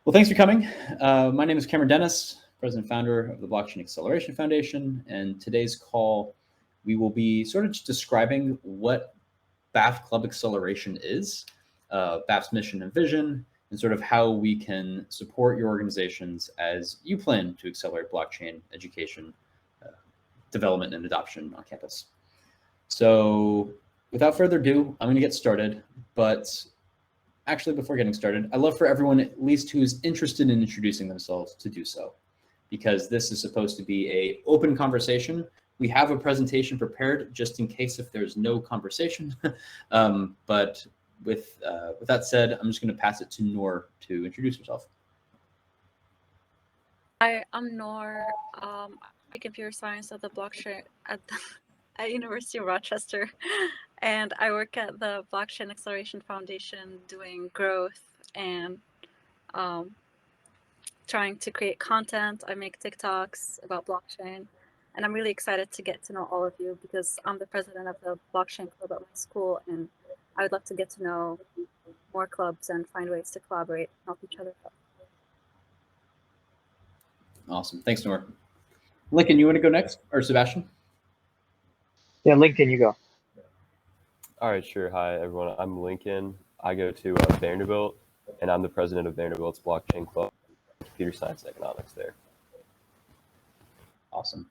Well, thanks for coming. My name is Cameron Dennis, president and founder of the Blockchain Acceleration Foundation. And today's call, we will be sort of just describing what BAF Club Acceleration is, BAF's mission and vision, and sort of how we can support your organizations as you plan to accelerate blockchain education, development, and adoption on campus. So without further ado, I'm going to get started. But actually, before getting started, I'd love for everyone, at least who's interested in introducing themselves, to do so, because this is supposed to be an open conversation. We have a presentation prepared just in case if there's no conversation. But with that said, I'm just going to pass it to Noor to introduce herself. Hi, I'm Noor. I computer science at the blockchain at University of Rochester, and I work at the Blockchain Acceleration Foundation doing growth and trying to create content. I make TikToks about blockchain, and I'm really excited to get to know all of you because I'm the president of the blockchain club at my school, and I would love to get to know more clubs and find ways to collaborate and help each other out. Awesome. Thanks, Noor. Lincoln, you want to go next, or Sebastian? Yeah, Lincoln, you go. All right, sure. Hi, everyone. I'm Lincoln. I go to Vanderbilt, and I'm the president of Vanderbilt's Blockchain Club, Computer Science and Economics there. Awesome.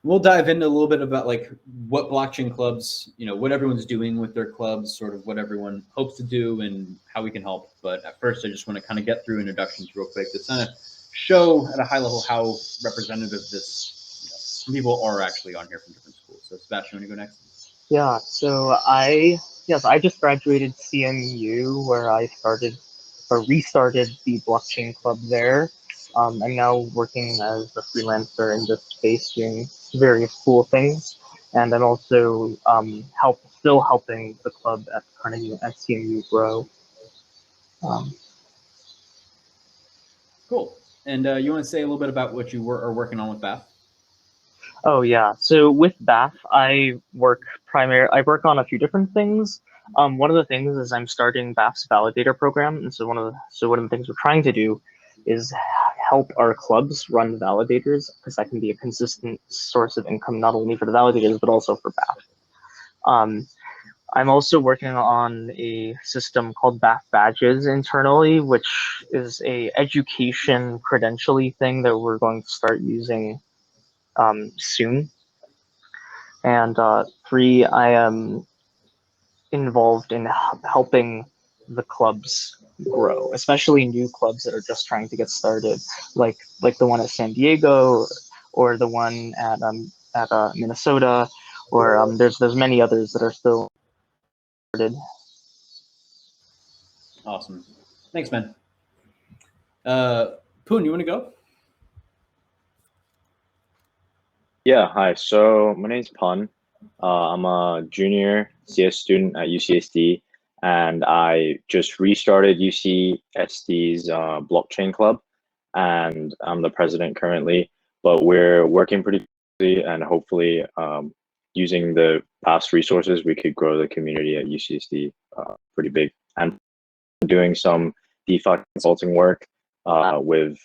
We'll dive into a little bit about like what blockchain clubs, what everyone's doing with their clubs, sort of what everyone hopes to do and how we can help. But at first, I just want to kind of get through introductions real quick to kind of show at a high level how representative this, some people are actually on here from different schools. So Sebastian, want to go next? Yeah, so I just graduated CMU where I restarted the blockchain club there. I'm now working as a freelancer in this space doing various cool things. And I'm also still helping the club at CMU grow. Cool. And you want to say a little bit about what you are working on with BAF? Oh yeah, so with BAF, I work on a few different things. One of the things is I'm starting BAF's validator program, and so one of the things we're trying to do is help our clubs run validators, because that can be a consistent source of income not only for the validators but also for BAF. I'm also working on a system called BAF Badges internally, which is a education credentially thing that we're going to start using soon. And 3, I am involved in helping the clubs grow, especially new clubs that are just trying to get started, like the one at San Diego or the one at Minnesota, or there's many others that are still started. Awesome. Thanks, man. Poon, you want to go? Yeah, hi. So my name's Pun. I'm a junior CS student at UCSD, and I just restarted UCSD's blockchain club, and I'm the president currently. But we're working pretty quickly, and hopefully, using the past resources, we could grow the community at UCSD pretty big. And doing some DeFi consulting work with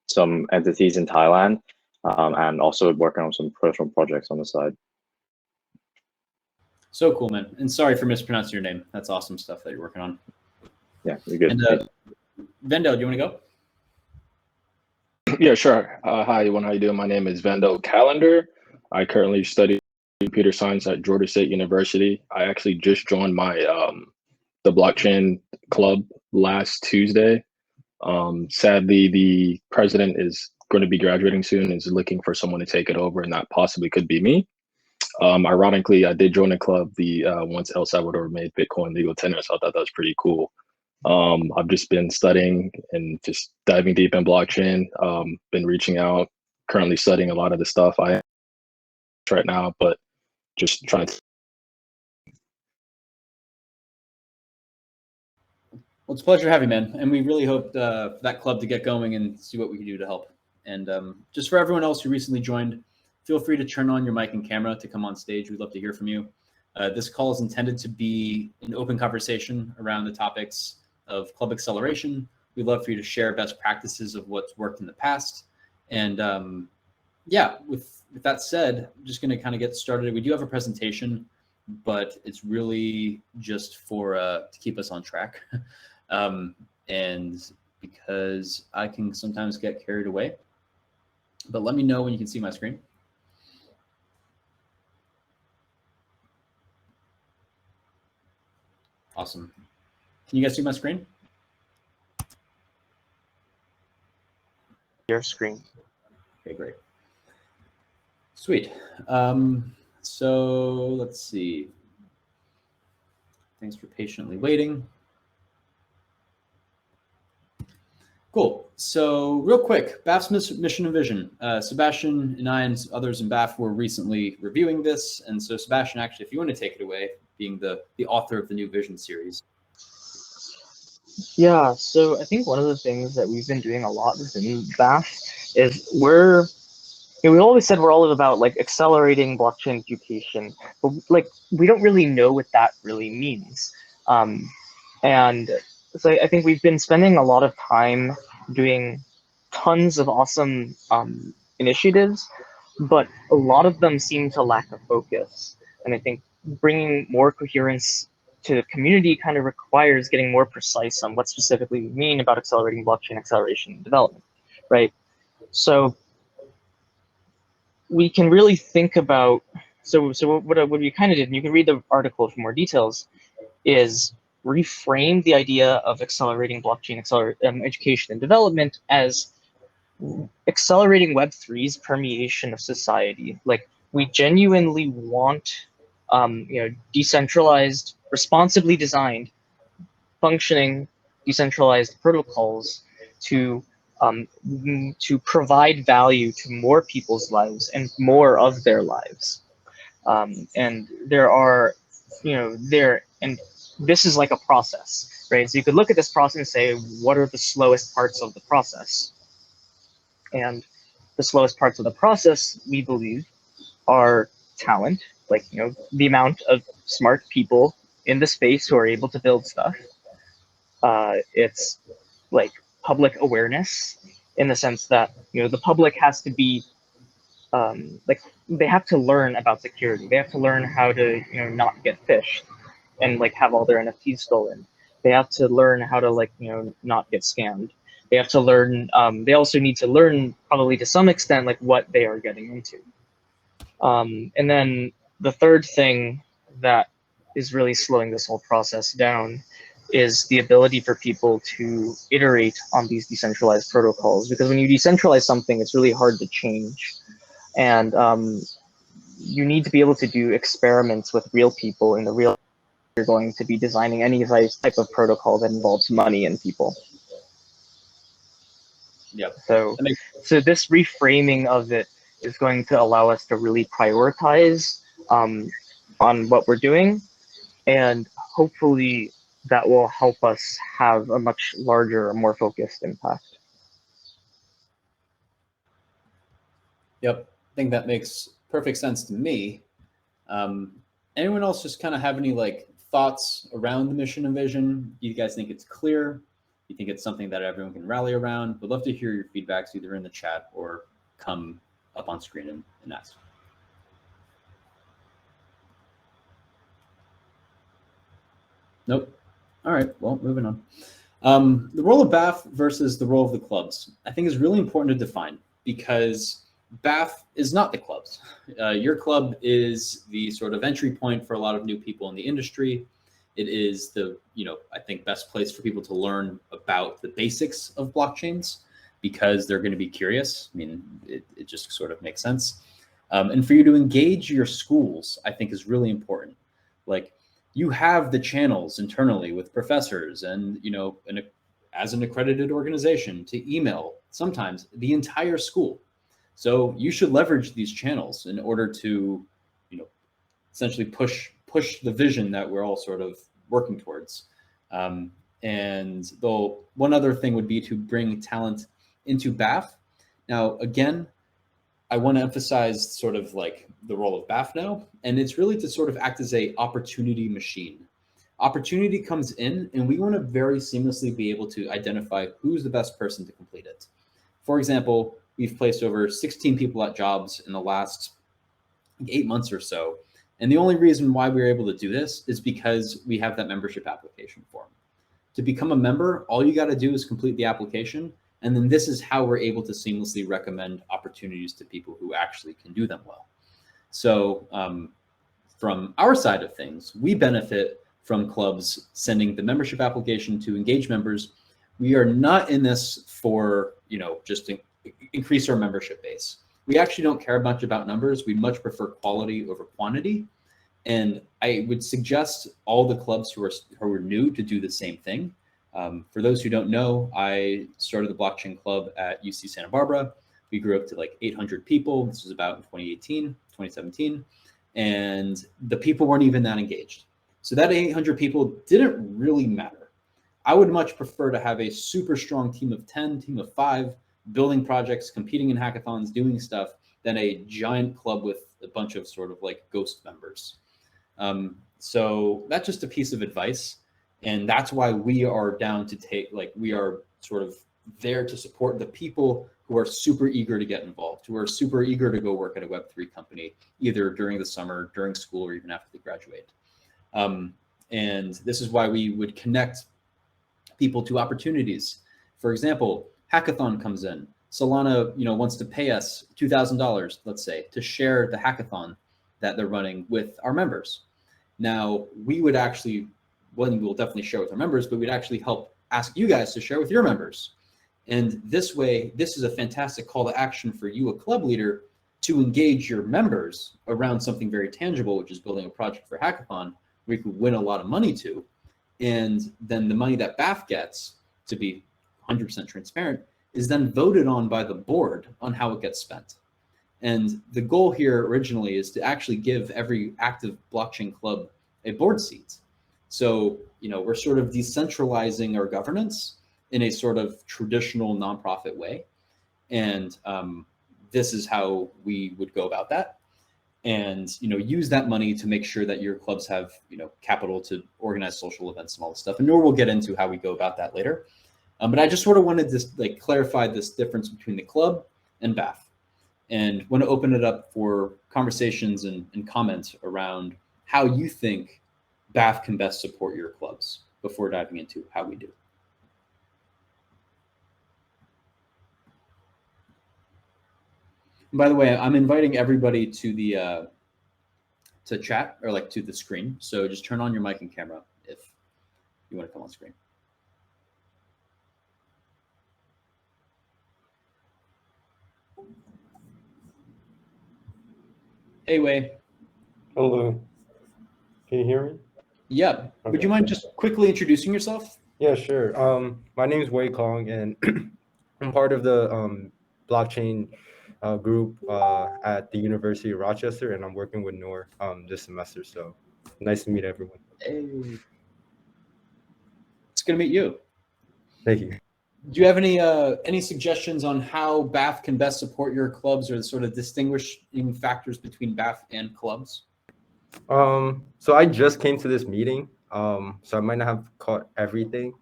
some entities in Thailand. And also working on some personal projects on the side. So cool, man. And sorry for mispronouncing your name. That's awesome stuff that you're working on. Yeah, you're good. And Vandal, do you want to go? Yeah, sure. Hi, everyone. How you doing? My name is Vandal Calendar. I currently study computer science at Georgia State University. I actually just joined my the blockchain club last Tuesday. Sadly, the president is going to be graduating soon, is looking for someone to take it over, and that possibly could be me. Ironically, I did join the club once El Salvador made Bitcoin legal tender, so I thought that was pretty cool. I've just been studying and just diving deep in blockchain, been reaching out, currently studying a lot of the stuff I right now, but just trying to. Well, it's a pleasure having you, man. And we really hope that club to get going and see what we can do to help. And just for everyone else who recently joined, feel free to turn on your mic and camera to come on stage. We'd love to hear from you. This call is intended to be an open conversation around the topics of club acceleration. We'd love for you to share best practices of what's worked in the past. And yeah, with that said, I'm just going to kind of get started. We do have a presentation, but it's really just for to keep us on track. And because I can sometimes get carried away, but let me know when you can see my screen. Awesome. Can you guys see my screen? Your screen. Okay, great. Sweet. So let's see. Thanks for patiently waiting. Cool. So real quick, BAF's mission and vision. Sebastian and I and others in BAF were recently reviewing this. And so Sebastian, actually, if you want to take it away, being the author of the new vision series. Yeah, so I think one of the things that we've been doing a lot within BAF is we always said we're all about like accelerating blockchain education, but like we don't really know what that really means. And so I think we've been spending a lot of time doing tons of awesome initiatives, but a lot of them seem to lack a focus. And I think bringing more coherence to the community kind of requires getting more precise on what specifically we mean about accelerating blockchain acceleration development, right? So we can really think about, so what we kind of did, and you can read the article for more details, is reframe the idea of accelerating blockchain education and development as accelerating Web3's permeation of society. Like we genuinely want decentralized, responsibly designed, functioning decentralized protocols to provide value to more people's lives and more of their lives. And there are, and this is like a process, right? So you could look at this process and say, what are the slowest parts of the process? And the slowest parts of the process, we believe, are talent, like, the amount of smart people in the space who are able to build stuff. It's like public awareness in the sense that, the public has to be, like, they have to learn about security. They have to learn how to, not get phished and like have all their NFTs stolen. They have to learn how to like, not get scammed. They have to learn, they also need to learn probably to some extent, like what they are getting into. And then the third thing that is really slowing this whole process down is the ability for people to iterate on these decentralized protocols. Because when you decentralize something, it's really hard to change. And you need to be able to do experiments with real people in the real. You're going to be designing any type of protocol that involves money and people. Yep. So this reframing of it is going to allow us to really prioritize on what we're doing, and hopefully that will help us have a much larger, more focused impact. Yep, I think that makes perfect sense to me. Anyone else just kind of have any like thoughts around the mission and vision? You guys think it's clear? You think it's something that everyone can rally around? Would love to hear your feedbacks either in the chat or come up on screen and ask. Nope. All right, well, moving on. The role of BAF versus the role of the clubs, I think is really important to define, because BAF is not the clubs. Your club is the sort of entry point for a lot of new people in the industry. It is the, I think, best place for people to learn about the basics of blockchains, because they're going to be curious. I mean, it just sort of makes sense. And for you to engage your schools, I think is really important. Like, you have the channels internally with professors and, as an accredited organization to email sometimes the entire school. So you should leverage these channels in order to, essentially push the vision that we're all sort of working towards. And though one other thing would be to bring talent into BAF. Now, again, I want to emphasize sort of like the role of BAF now, and it's really to sort of act as a opportunity machine. opportunity comes in and we want to very seamlessly be able to identify who's the best person to complete it. For example, we've placed over 16 people at jobs in the last 8 months or so. And the only reason why we were able to do this is because we have that membership application form. To become a member, all you got to do is complete the application. And then this is how we're able to seamlessly recommend opportunities to people who actually can do them well. So from our side of things, we benefit from clubs sending the membership application to engage members. We are not in this for, just to increase our membership base. We actually don't care much about numbers. We much prefer quality over quantity. And I would suggest all the clubs who are new to do the same thing. For those who don't know, I started the blockchain club at UC Santa Barbara. We grew up to like 800 people. This was about in 2018, 2017. And the people weren't even that engaged. So that 800 people didn't really matter. I would much prefer to have a super strong team of 10, team of 5, building projects, competing in hackathons, doing stuff, than a giant club with a bunch of sort of like ghost members. So that's just a piece of advice. And that's why we are down to we are sort of there to support the people who are super eager to get involved, who are super eager to go work at a Web3 company, either during the summer, during school, or even after they graduate. And this is why we would connect people to opportunities. For example, hackathon comes in. Solana, wants to pay us $2,000, let's say, to share the hackathon that they're running with our members. Now, we would actually, we'll definitely share with our members, but we'd actually help ask you guys to share with your members. And this way, this is a fantastic call to action for you, a club leader, to engage your members around something very tangible, which is building a project for hackathon where you could win a lot of money to. And then the money that BAF gets, to be 100% transparent, is then voted on by the board on how it gets spent. And the goal here originally is to actually give every active blockchain club a board seat. So, we're sort of decentralizing our governance in a sort of traditional nonprofit way. And this is how we would go about that. And, use that money to make sure that your clubs have, capital to organize social events and all this stuff. And Noor will get into how we go about that later. But I just sort of wanted to clarify this difference between the club and BAF, and want to open it up for conversations and comments around how you think BAF can best support your clubs before diving into how we do. And by the way, I'm inviting everybody to the to chat, or to the screen. So just turn on your mic and camera if you want to come on screen. Hey, Wei. Hello. Can you hear me? Yeah. Okay. Would you mind just quickly introducing yourself? Yeah, sure. My name is Wei Kong, and I'm part of the blockchain group at the University of Rochester, and I'm working with Noor this semester. So nice to meet everyone. Hey. It's good to meet you. Thank you. Do you have any suggestions on how BAF can best support your clubs, or the sort of distinguishing factors between BAF and clubs? So I just came to this meeting, so I might not have caught everything.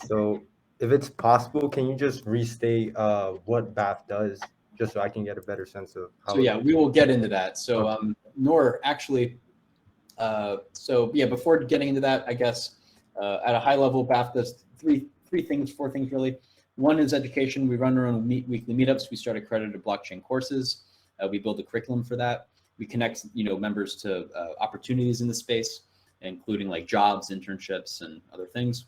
So if it's possible, can you just restate what BAF does, just so I can get a better sense of how? So yeah, we will get into that. So Noor, actually, before getting into that, I guess at a high level, BAF does four things really. One is education. We run our own weekly meetups. We start accredited blockchain courses. We build a curriculum for that. We connect, members to opportunities in the space, including like jobs, internships, and other things.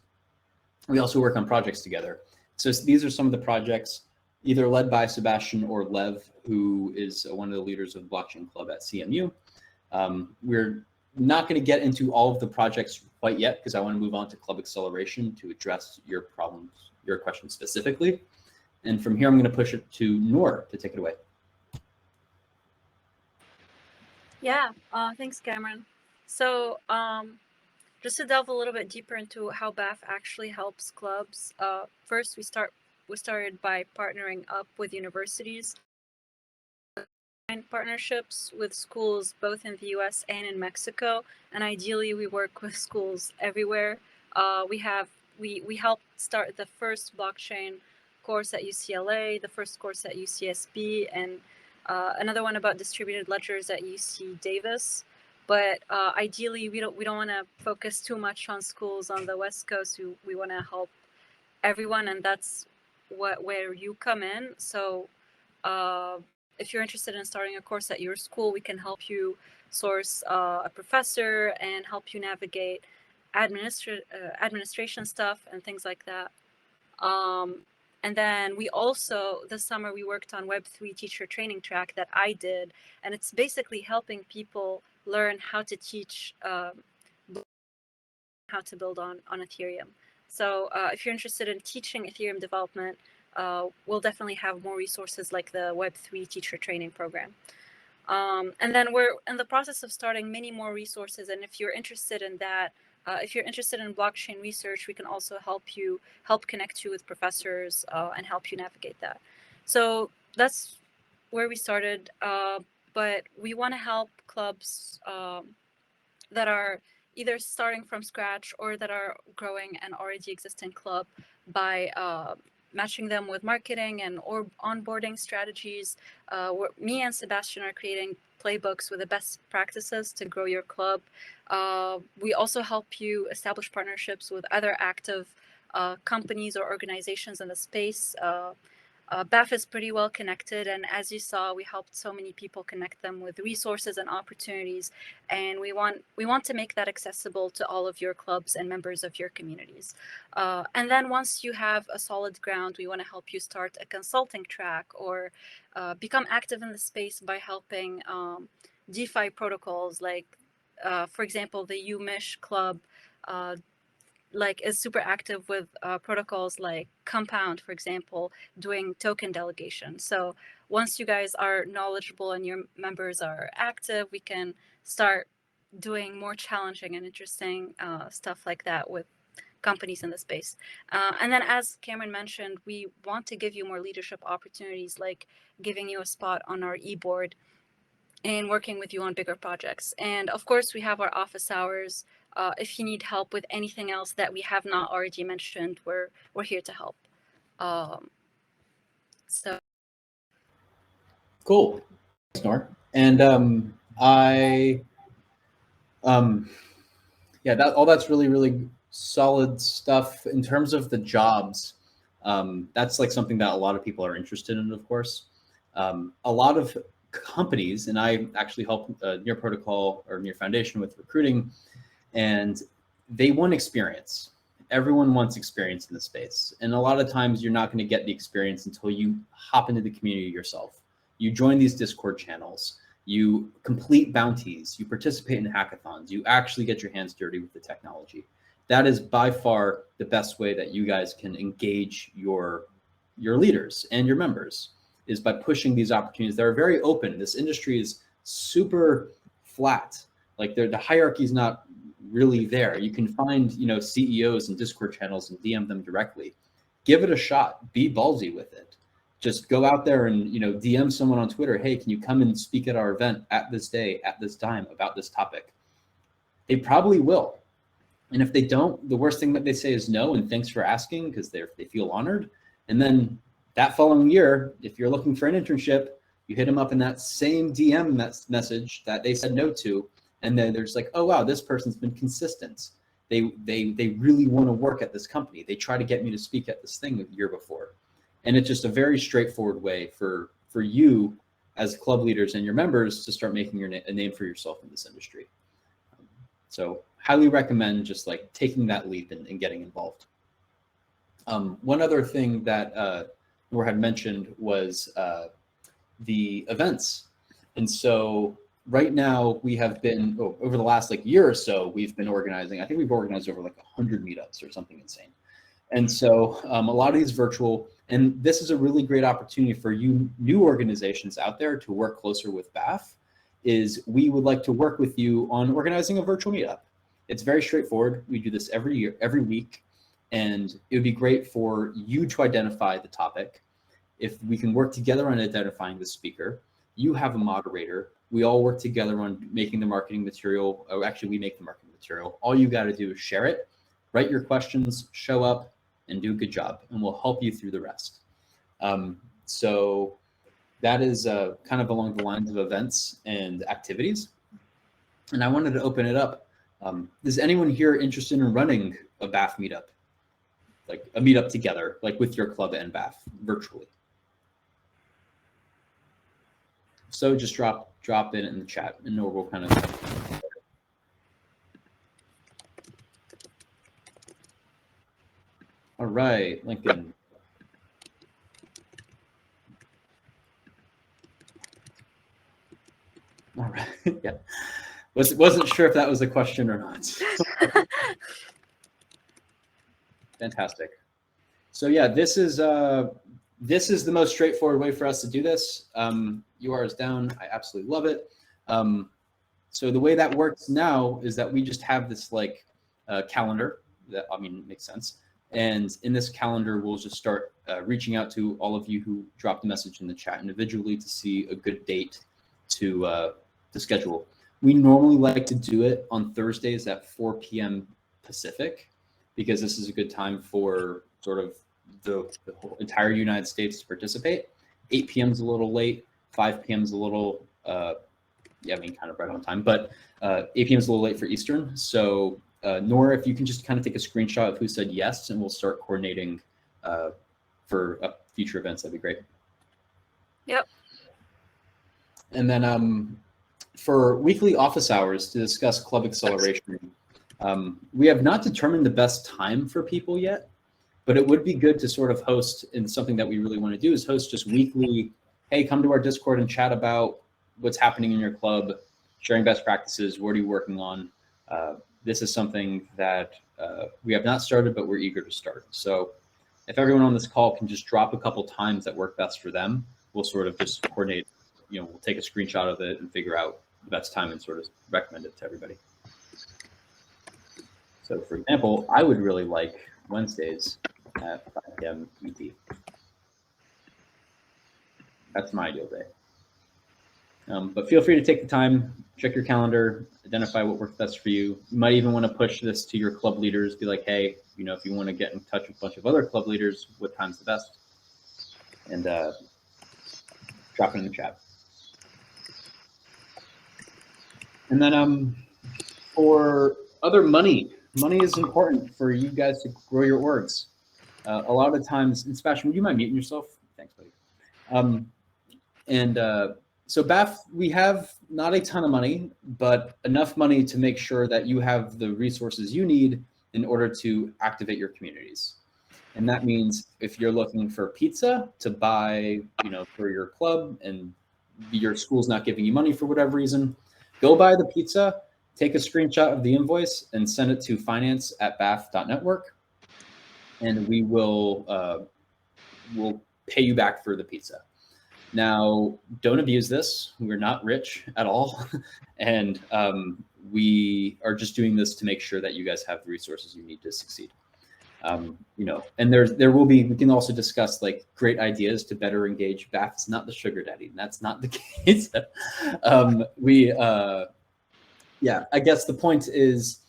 We also work on projects together. So these are some of the projects either led by Sebastian or Lev, who is one of the leaders of the blockchain club at CMU. We're not going to get into all of the projects quite yet, because I want to move on to Club Acceleration to address your questions specifically. And from here, I'm going to push it to Noor to take it away. Yeah, thanks, Cameron. So just to delve a little bit deeper into how BAF actually helps clubs, first we started by partnering up with universities partnerships with schools both in the US and in Mexico, and ideally we work with schools everywhere. We helped start the first blockchain course at UCLA, the first course at UCSB, and another one about distributed ledgers at UC Davis. But ideally, we don't want to focus too much on schools on the West Coast. We want to help everyone, and that's where you come in. So if you're interested in starting a course at your school, we can help you source a professor and help you navigate administration stuff and things like that. And then we also, this summer, we worked on Web3 teacher training track that I did. And it's basically helping people learn how to teach, how to build on Ethereum. So if you're interested in teaching Ethereum development, we'll definitely have more resources like the Web3 teacher training program. And then we're in the process of starting many more resources. And if you're interested in that, if you're interested in blockchain research, we can also help connect you with professors and help you navigate that. So that's where we started. But we want to help clubs that are either starting from scratch or that are growing an already existing club by matching them with marketing and or onboarding strategies. Me and Sebastian are creating playbooks with the best practices to grow your club. We also help you establish partnerships with other active companies or organizations in the space. BAF is pretty well connected, and as you saw, we helped so many people connect them with resources and opportunities, and we want to make that accessible to all of your clubs and members of your communities. And then once you have a solid ground, we want to help you start a consulting track or become active in the space by helping DeFi protocols like, for example, the UMish club is super active with protocols like Compound, for example, doing token delegation. So once you guys are knowledgeable and your members are active, we can start doing more challenging and interesting stuff like that with companies in the space. And then as Cameron mentioned, we want to give you more leadership opportunities, like giving you a spot on our e-board and working with you on bigger projects. And of course, we have our office hours. If you need help with anything else that we have not already mentioned, we're here to help. So cool. Thanks, Nor. And yeah, all that's really solid stuff. In terms of the jobs, that's like something that a lot of people are interested in, of course. A lot of companies, and I actually help Near Protocol or Near Foundation with recruiting, and they want experience. Everyone wants experience in the space. And a lot of times you're not going to get the experience until you hop into the community yourself. You join these Discord channels, you complete bounties, you participate in hackathons, you actually get your hands dirty with the technology. That is by far the best way that you guys can engage your leaders and your members, is by pushing these opportunities that are very open. This industry is super flat. Like the hierarchy is not really there. You can find, CEOs and Discord channels and DM them directly. Give it a shot. Be ballsy with it. Just go out there and, DM someone on Twitter. Hey, can you come and speak at our event at this day, at this time about this topic? They probably will. And if they don't, the worst thing that they say is no and thanks for asking, because they feel honored. And then that following year, if you're looking for an internship, you hit them up in that same DM message that they said no to. And then there's like, oh, wow, this person's been consistent. They really want to work at this company. They try to get me to speak at this thing the year before. And it's just a very straightforward way for you as club leaders and your members to start making a name for yourself in this industry. So highly recommend just like taking that leap and getting involved. One other thing that Noor had mentioned was the events. And so right now we have been, over the last year or so, we've been organizing, I think we've organized over 100 meetups or something insane. And so a lot of these virtual, and this is a really great opportunity for you new organizations out there to work closer with BAF, is we would like to work with you on organizing a virtual meetup. It's very straightforward. We do this every week, and it would be great for you to identify the topic. If we can work together on identifying the speaker, you have a moderator. We all work together on making the marketing material. Oh, actually, we make the marketing material. All you got to do is share it, write your questions, show up, and do a good job, and we'll help you through the rest. So that is kind of along the lines of events and activities. And I wanted to open it up. Is anyone here interested in running a BAF meetup? Like a meetup together, like with your club and BAF virtually? So just drop it in the chat, and we'll kind of. All right, Lincoln. All right, yeah. Wasn't sure if that was a question or not. Fantastic. So yeah, this is the most straightforward way for us to do this. UR is down. I absolutely love it. So the way that works now is that we just have this like calendar that, I mean, makes sense. And in this calendar, we'll just start reaching out to all of you who dropped a message in the chat individually to see a good date to schedule. We normally like to do it on Thursdays at 4 p.m. Pacific, because this is a good time for sort of the whole entire United States to participate. 8 p.m. is a little late. 5 p.m. is a little, yeah, I mean, kind of right on time, but 8 p.m. is a little late for Eastern. So Nora, if you can just kind of take a screenshot of who said yes, and we'll start coordinating for future events, that'd be great. Yep. And then for weekly office hours to discuss club acceleration, we have not determined the best time for people yet, but it would be good to sort of host, and something that we really want to do is host just weekly, hey, come to our Discord and chat about what's happening in your club, sharing best practices, what are you working on? This is something that we have not started, but we're eager to start. So if everyone on this call can just drop a couple times that work best for them, we'll sort of just coordinate, we'll take a screenshot of it and figure out the best time and sort of recommend it to everybody. So for example, I would really like Wednesdays at 5 p.m. ET. That's my ideal day. But feel free to take the time, check your calendar, identify what works best for you. You might even want to push this to your club leaders, be like, hey, if you want to get in touch with a bunch of other club leaders, what time's the best? And drop it in the chat. And then for other money is important for you guys to grow your orgs. A lot of times, and Sebastian, would you mind muting yourself? Thanks, buddy. So BAF, we have not a ton of money, but enough money to make sure that you have the resources you need in order to activate your communities. And that means if you're looking for pizza to buy, for your club, and your school's not giving you money for whatever reason, go buy the pizza, take a screenshot of the invoice, and send it to finance@baf.network, and we will we'll pay you back for the pizza. Now, don't abuse this. We're not rich at all, and we are just doing this to make sure that you guys have the resources you need to succeed. And there will be, we can also discuss like great ideas to better engage. BAF is not the sugar daddy, and that's not the case. Yeah, I guess the point is,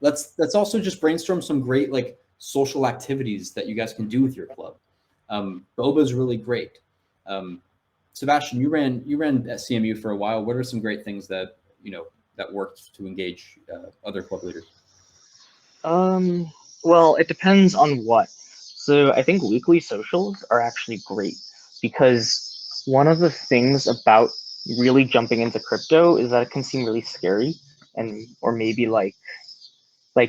let's also just brainstorm some great like social activities that you guys can do with your club. Boba is really great. Sebastian, you ran at CMU for a while. What are some great things that that worked to engage other club leaders? Well, it depends on what. So I think weekly socials are actually great, because one of the things about really jumping into crypto is that it can seem really scary, or maybe like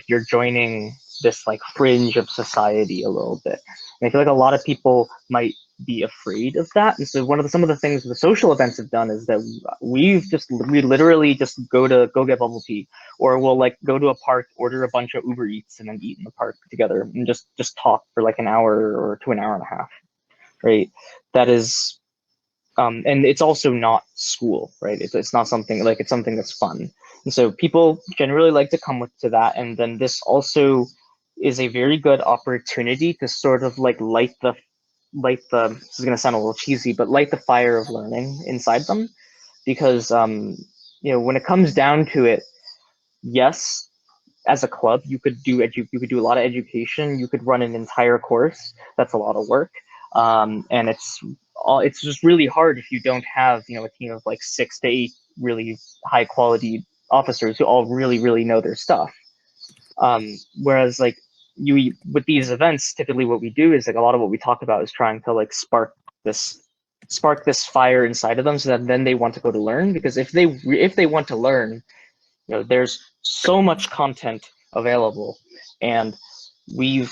you're joining this like fringe of society a little bit. And I feel like a lot of people might be afraid of that. And so some of the things the social events have done is that we literally just go get bubble tea, or we'll like go to a park, order a bunch of Uber Eats, and then eat in the park together and just talk for like an hour or to an hour and a half, right? That is, and it's also not school, right? It's not something like, it's something that's fun. And so people generally like to come to that. And then this also is a very good opportunity to sort of like light this is going to sound a little cheesy, but light the fire of learning inside them, because when it comes down to it, yes, as a club, you could do a lot of education. You could run an entire course. That's a lot of work, and it's just really hard if you don't have a team of like 6 to 8 really high quality officers who all really know their stuff. Whereas like with these events, typically what we do is like a lot of what we talk about is trying to like spark this fire inside of them, so that then they want to go to learn. Because if they want to learn, there's so much content available, and we've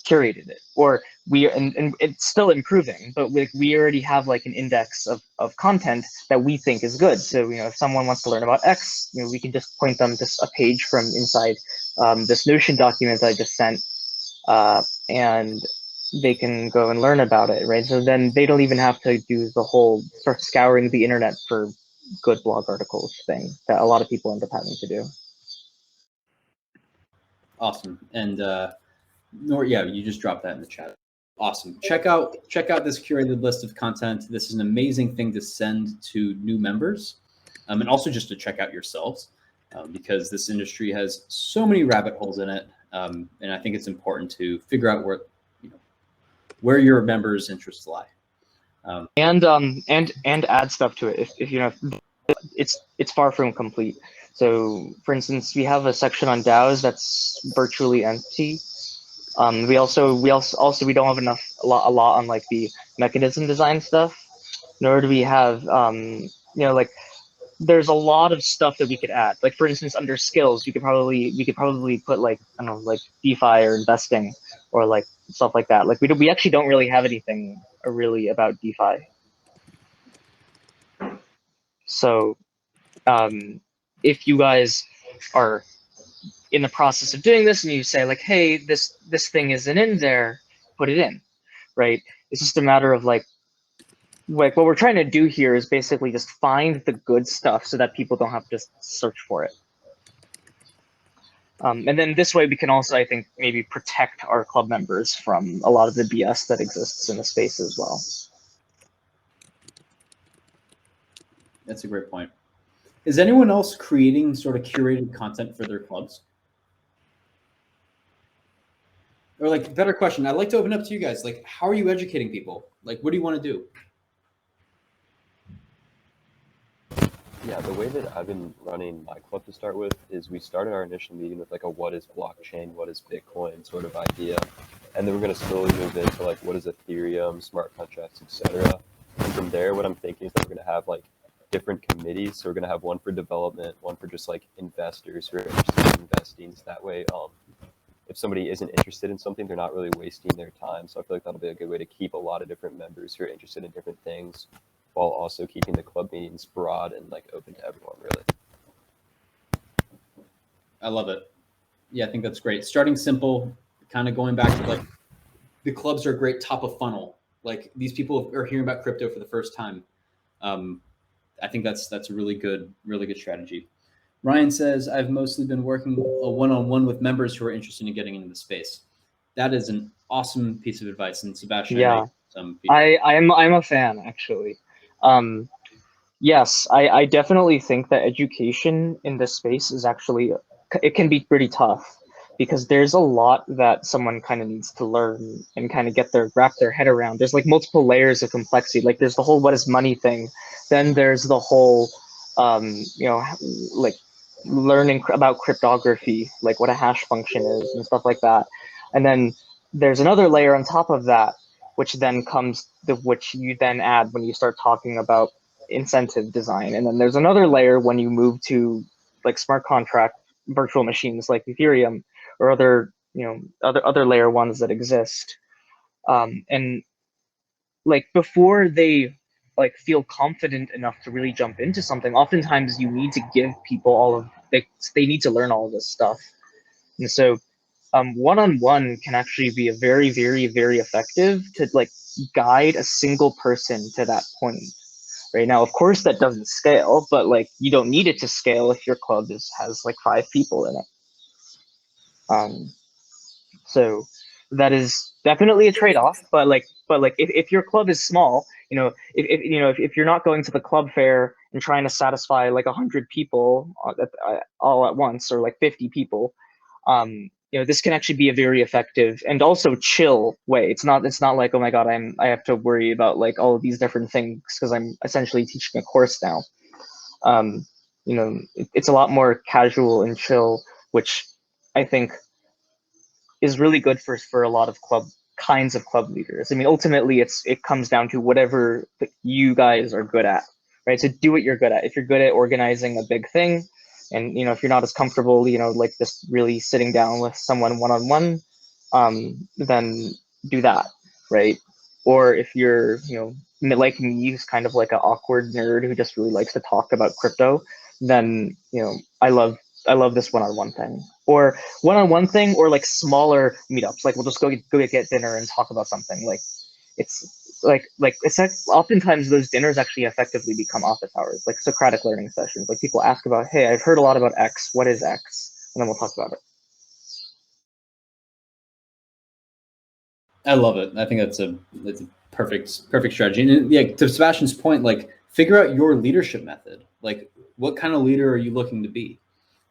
curated it, or and it's still improving, but we already have like an index of content that we think is good. So if someone wants to learn about X, we can just point them to a page from inside this Notion document that I just sent, and they can go and learn about it, right? So then they don't even have to do the whole sort of scouring the internet for good blog articles thing that a lot of people end up having to do. Awesome. And you just dropped that in the chat. Awesome. Check out this curated list of content. This is an amazing thing to send to new members, and also just to check out yourselves, because this industry has so many rabbit holes in it, and I think it's important to figure out where your members' interests lie. And add stuff to it if it's far from complete. So for instance, we have a section on DAOs that's virtually empty. We don't have a lot on like the mechanism design stuff, nor do we have like there's a lot of stuff that we could add. Like for instance, under skills, we could probably put like I don't know, like DeFi or investing or like stuff like that. Like we actually don't really have anything really about DeFi. So if you guys are in the process of doing this and you say like, hey, this thing isn't in there, put it in, right? It's just a matter of like what we're trying to do here is basically just find the good stuff so that people don't have to search for it. And then this way we can also, I think, maybe protect our club members from a lot of the BS that exists in the space as well. That's a great point. Is anyone else creating sort of curated content for their clubs? Or like, better question, I'd like to open up to you guys. Like, how are you educating people? Like, what do you want to do? Yeah, the way that I've been running my club to start with is we started our initial meeting with like a what is blockchain, what is Bitcoin sort of idea. And then we're going to slowly move into like what is Ethereum, smart contracts, etc. And from there, what I'm thinking is that we're going to have like different committees. So we're going to have one for development, one for just like investors who are interested in investing. So that way, if somebody isn't interested in something, they're not really wasting their time. So I feel like that'll be a good way to keep a lot of different members who are interested in different things, while also keeping the club meetings broad and like open to everyone, really. I love it. Yeah, I think that's great. Starting simple, kind of going back to like the clubs are a great top of funnel. Like these people are hearing about crypto for the first time. I think that's a really good strategy. Ryan says, I've mostly been working one-on-one with members who are interested in getting into the space. That is an awesome piece of advice. And Sebastian, yeah, I'm a fan actually. Yes, I definitely think that education in this space is actually, it can be pretty tough because there's a lot that someone kind of needs to learn and kind of wrap their head around. There's like multiple layers of complexity. Like there's the whole what is money thing. Then there's the whole, like learning about cryptography, like what a hash function is and stuff like that. And then there's another layer on top of that, which then comes which you then add when you start talking about incentive design. And then there's another layer when you move to like smart contract virtual machines like Ethereum or other layer ones that exist. And like before they like feel confident enough to really jump into something, oftentimes you need to give people they need to learn all of this stuff. And so one-on-one can actually be a very, very, very effective to like guide a single person to that point. Right now, of course, that doesn't scale, but like you don't need it to scale if your club has like 5 people in it. So that is definitely a trade-off. But if your club is small, if you're not going to the club fair and trying to satisfy like 100 people all at once, or like 50 people, this can actually be a very effective and also chill way. It's not like, oh my god, I have to worry about like all of these different things because I'm essentially teaching a course now. It's a lot more casual and chill, which I think is really good for a lot of kinds of club leaders. I mean, ultimately, it comes down to whatever you guys are good at, right? So do what you're good at. If you're good at organizing a big thing, and if you're not as comfortable, like just really sitting down with someone one-on-one, then do that, right? Or if you're, like me, who's kind of like an awkward nerd who just really likes to talk about crypto, then I love this one-on-one thing, or one-on-one thing, or like smaller meetups. Like we'll just go get dinner and talk about something. Like it's oftentimes those dinners actually effectively become office hours, like Socratic learning sessions. Like people ask about, hey, I've heard a lot about X. What is X? And then we'll talk about it. I love it. I think that's a perfect strategy. And yeah, to Sebastian's point, like figure out your leadership method. Like what kind of leader are you looking to be?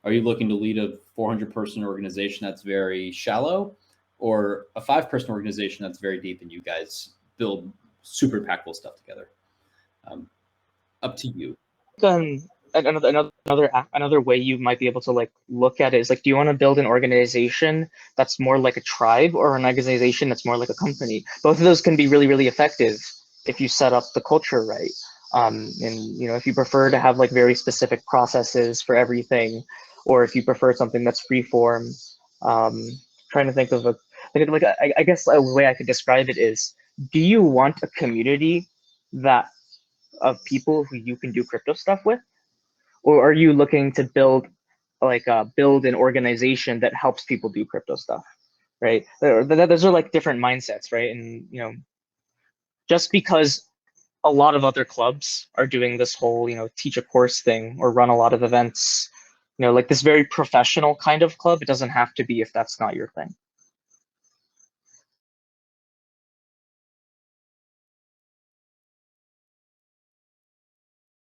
Are you looking to lead a 400-person organization that's very shallow, or a 5-person organization that's very deep and you guys build super impactful stuff together? Up to you. Another way you might be able to like look at it is like, do you want to build an organization that's more like a tribe, or an organization that's more like a company? Both of those can be really, really effective if you set up the culture right. And if you prefer to have like very specific processes for everything, or if you prefer something that's free form, trying to think of I guess a way I could describe it is, do you want a community of people who you can do crypto stuff with? Or are you looking to build an organization that helps people do crypto stuff, right? Those are like different mindsets, right? And just because a lot of other clubs are doing this whole teach a course thing, or run a lot of events, like this very professional kind of club, it doesn't have to be if that's not your thing.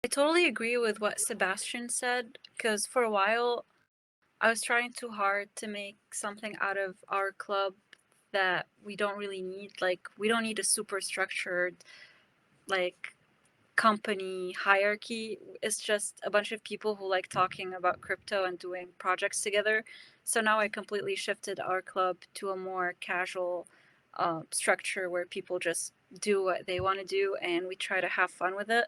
I totally agree with what Sebastian said, because for a while I was trying too hard to make something out of our club that we don't really need. Like, we don't need a super structured like company hierarchy. It's just a bunch of people who like talking about crypto and doing projects together. So now I completely shifted our club to a more casual structure where people just do what they want to do and we try to have fun with it.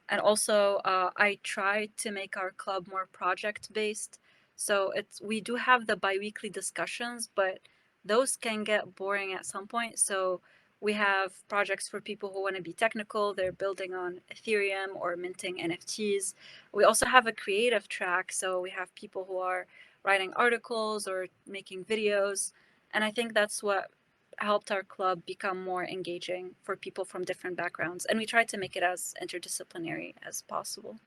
And also, I try to make our club more project based. So we do have the biweekly discussions, but those can get boring at some point. So we have projects for people who want to be technical. They're building on Ethereum or minting NFTs. We also have a creative track. So we have people who are writing articles or making videos. And I think that's what helped our club become more engaging for people from different backgrounds. And we tried to make it as interdisciplinary as possible.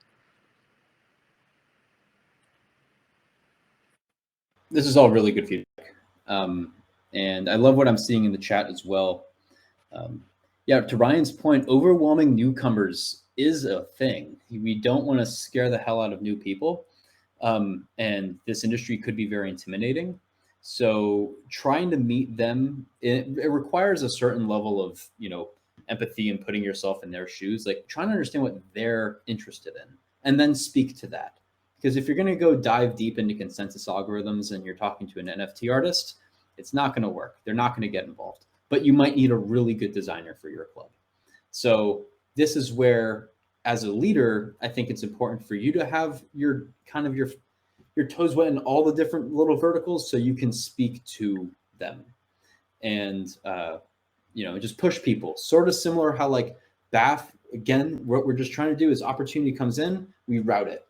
This is all really good feedback. And I love what I'm seeing in the chat as well. Yeah, to Ryan's point, overwhelming newcomers is a thing. We don't want to scare the hell out of new people. And this industry could be very intimidating. So trying to meet them, it requires a certain level of, empathy and putting yourself in their shoes, like trying to understand what they're interested in and then speak to that. Because if you're going to go dive deep into consensus algorithms and you're talking to an NFT artist, it's not going to work. They're not going to get involved, but you might need a really good designer for your club. So this is where, as a leader, I think it's important for you to have your toes wet in all the different little verticals so you can speak to them and, just push people. Sort of similar how like BAF, again, what we're just trying to do is opportunity comes in, we route it.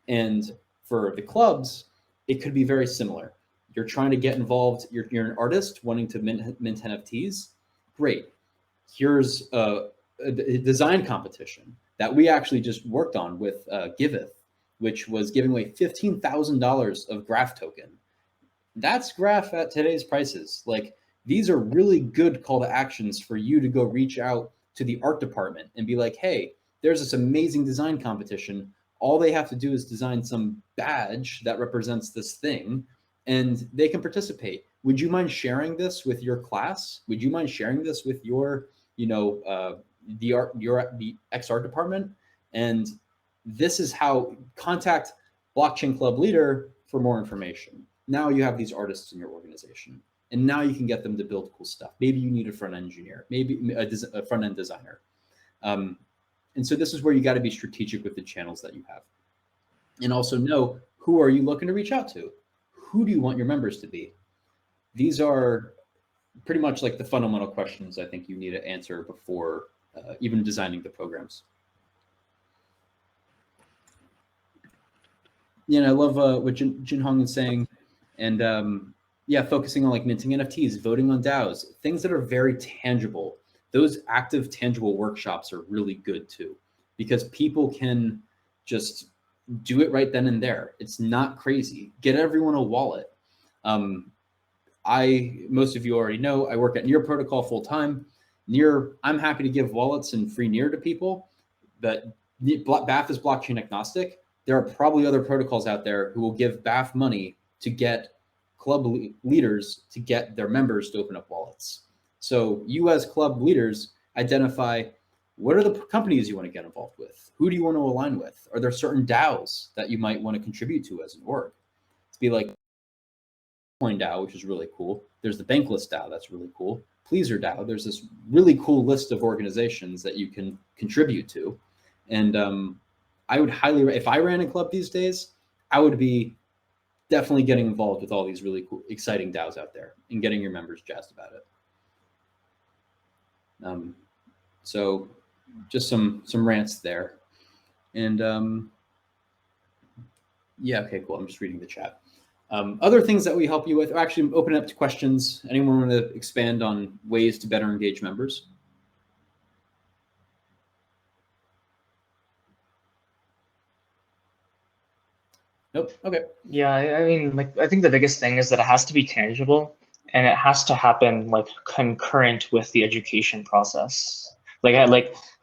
And for the clubs, it could be very similar. You're trying to get involved. You're an artist wanting to mint NFTs. Great. Here's a design competition that we actually just worked on with Giveth, which was giving away $15,000 of graph token. That's Graph at today's prices. Like, these are really good call to actions for you to go reach out to the art department and be like, hey, there's this amazing design competition. All they have to do is design some badge that represents this thing, and they can participate. Would you mind sharing this with your class? Would you mind sharing this with your, the X art department? And this is how contact Blockchain Club leader for more information. Now you have these artists in your organization, and now you can get them to build cool stuff. Maybe you need a front engineer, maybe a front end designer. And so this is where you got to be strategic with the channels that you have, and also know, who are you looking to reach out to? Who do you want your members to be? These are pretty much like the fundamental questions I think you need to answer before even designing the programs. Yeah, and I love what Jin Hong is saying, and yeah, focusing on like minting NFTs, voting on DAOs, things that are very tangible. Those active, tangible workshops are really good too, because people can just do it right then and there. It's not crazy. Get everyone a wallet. Most of you already know, I work at Near Protocol full time. Near, I'm happy to give wallets and free Near to people, but BAF is blockchain agnostic. There are probably other protocols out there who will give BAF money to get club leaders to get their members to open up wallets. So you as club leaders identify, what are the companies you want to get involved with? Who do you want to align with? Are there certain DAOs that you might want to contribute to as an org? To be like Coin DAO, which is really cool. There's the Bankless DAO, that's really cool. Pleaser DAO, there's this really cool list of organizations that you can contribute to. And I would highly, if I ran a club these days, I would be definitely getting involved with all these really cool, exciting DAOs out there and getting your members jazzed about it. So just some rants there. And yeah, okay, cool. I'm just reading the chat. Other things that we help you with, actually open it up to questions. Anyone want to expand on ways to better engage members? Nope. Okay. Yeah, I mean, like, I think the biggest thing is that it has to be tangible, and it has to happen like concurrent with the education process. Like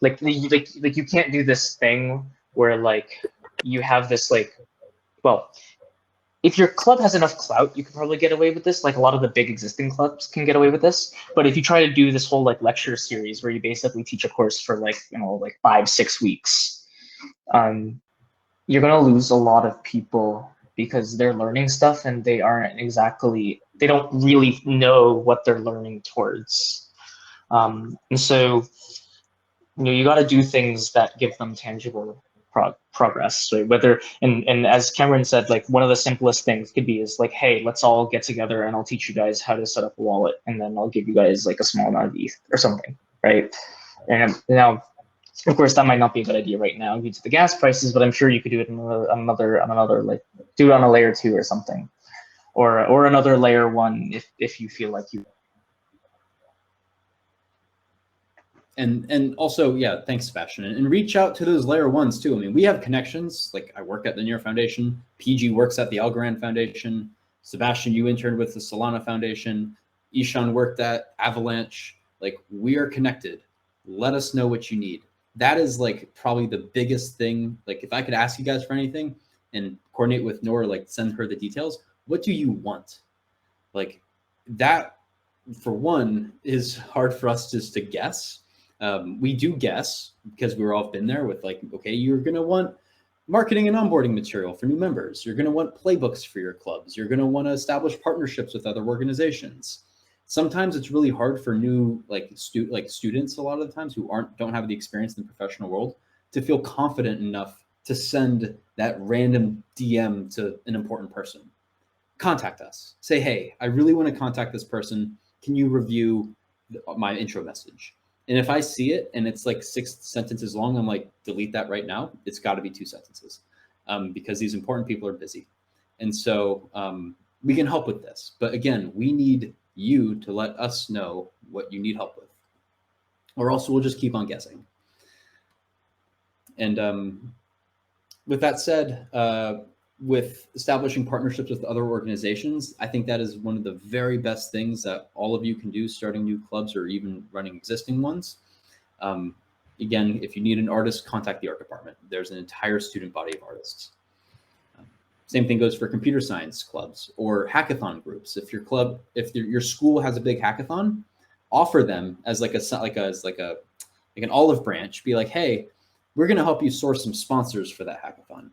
you can't do this thing where like you have this like, well, if your club has enough clout, you can probably get away with this. Like a lot of the big existing clubs can get away with this. But if you try to do this whole like lecture series where you basically teach a course for like, like 5-6 weeks, you're going to lose a lot of people because they're learning stuff and they don't really know what they're learning towards. And so, you got to do things that give them tangible progress. So whether, and as Cameron said, like one of the simplest things could be is like, hey, let's all get together and I'll teach you guys how to set up a wallet, and then I'll give you guys like a small amount of ETH or something, right? And now, of course, that might not be a good idea right now due to the gas prices, but I'm sure you could do it on another like, do it on a layer 2 or something, or another layer 1 if you feel like you. And also, yeah, thanks, Sebastian. And reach out to those layer 1s too. I mean, we have connections. Like I work at the Near Foundation. PG works at the Algorand Foundation. Sebastian, you interned with the Solana Foundation. Ishan worked at Avalanche. Like, we are connected. Let us know what you need. That is like probably the biggest thing. Like, if I could ask you guys for anything and coordinate with Nora, like send her the details, what do you want? Like, that, for one, is hard for us just to guess. We do guess because we've all been there with like, okay, you're going to want marketing and onboarding material for new members. You're going to want playbooks for your clubs. You're going to want to establish partnerships with other organizations. Sometimes it's really hard for new students a lot of the times who don't have the experience in the professional world to feel confident enough to send that random DM to an important person. Contact us. Say, hey, I really want to contact this person. Can you review my intro message? And if I see it and it's like 6 sentences long, I'm like, delete that right now. It's got to be 2 sentences because these important people are busy. And so we can help with this. But again, we need you to let us know what you need help with, or else we'll just keep on guessing. And with that said, with establishing partnerships with other organizations, I think that is one of the very best things that all of you can do starting new clubs or even running existing ones. Again, if you need an artist, contact the art department. There's an entire student body of artists. Same thing goes for computer science clubs or hackathon groups. If your school has a big hackathon, offer them as like an olive branch. Be like, hey, we're going to help you source some sponsors for that hackathon.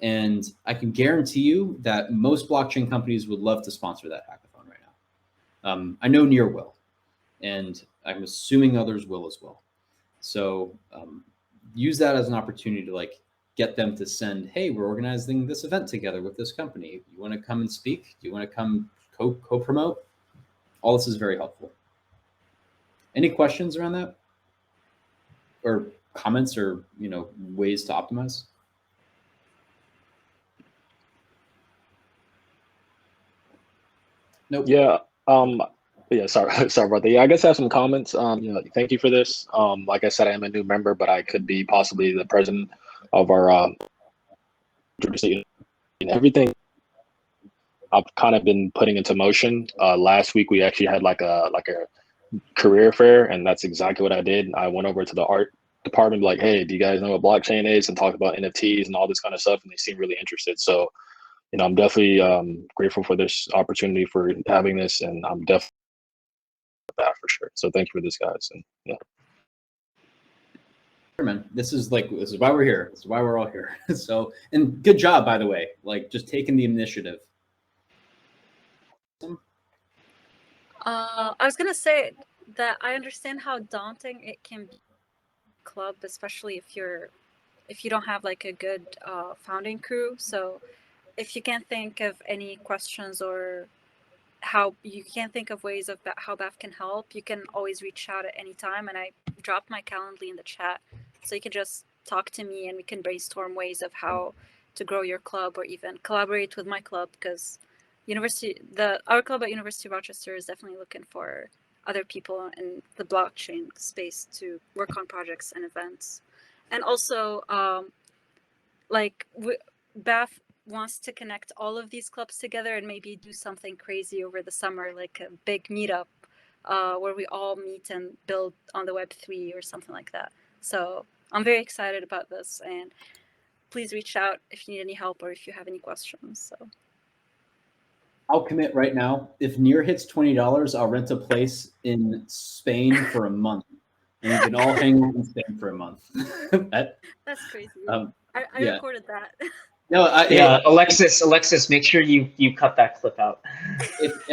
And I can guarantee you that most blockchain companies would love to sponsor that hackathon right now. I know Near will, and I'm assuming others will as well. So use that as an opportunity to like get them to send, hey, we're organizing this event together with this company. You want to come and speak? Do you want to come co-promote? All this is very helpful. Any questions around that? Or comments or, ways to optimize? Nope. Yeah. Yeah. Sorry about that. Yeah, I guess I have some comments. Thank you for this. Like I said, I am a new member, but I could be possibly the president of our everything I've kind of been putting into motion. Last week we actually had like a career fair, and that's exactly what I did. I went over to the art department, like, hey, do you guys know what blockchain is, and talk about NFTs and all this kind of stuff, and they seem really interested. So, I'm definitely grateful for this opportunity for having this, and I'm definitely that for sure. So thank you for this, guys, and yeah. Sure, man. This is why we're here. This is why we're all here. So, and good job, by the way, like just taking the initiative. I was gonna say that I understand how daunting it can be, club, especially if you don't have like a good founding crew. So if you can't think of any questions or how you can't think of ways of how BAF can help, you can always reach out at any time. And I dropped my Calendly in the chat, so you can just talk to me and we can brainstorm ways of how to grow your club or even collaborate with my club, because our club at University of Rochester is definitely looking for other people in the blockchain space to work on projects and events. And also BAF wants to connect all of these clubs together and maybe do something crazy over the summer, like a big meetup where we all meet and build on the Web3 or something like that. So I'm very excited about this, and please reach out if you need any help or if you have any questions. So I'll commit right now. If Near hits $20, I'll rent a place in Spain for a month, and we can all hang out in Spain for a month. That's crazy. I yeah. recorded that. No, Alexis, make sure you cut that clip out.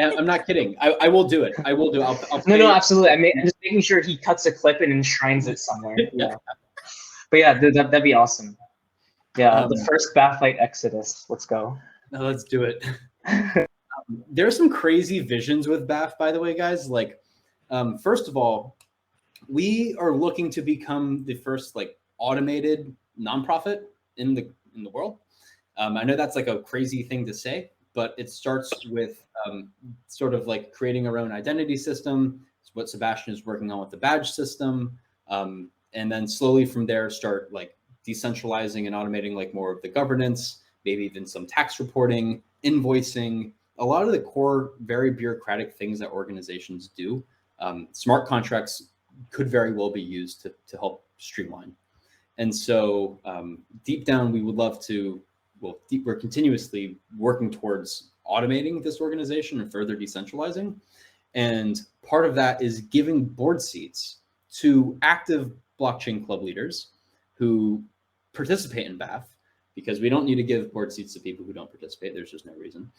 I'm not kidding. I will do it. I will do. I'll No, absolutely. I'm just making sure he cuts a clip and enshrines it somewhere. Yeah. But yeah, that'd be awesome. Yeah, the first Bathlight Exodus. Let's go. No, let's do it. There's some crazy visions with BAF, by the way, guys. Like, first of all, we are looking to become the first like automated nonprofit in the world. I know that's like a crazy thing to say, but it starts with sort of like creating our own identity system. It's what Sebastian is working on with the badge system. And then slowly from there, start like decentralizing and automating like more of the governance, maybe even some tax reporting, invoicing, a lot of the core, very bureaucratic things that organizations do. Smart contracts could very well be used to help streamline. And so deep down, we would love to, we're continuously working towards automating this organization and further decentralizing. And part of that is giving board seats to active blockchain club leaders who participate in BAF, because we don't need to give board seats to people who don't participate. There's just no reason.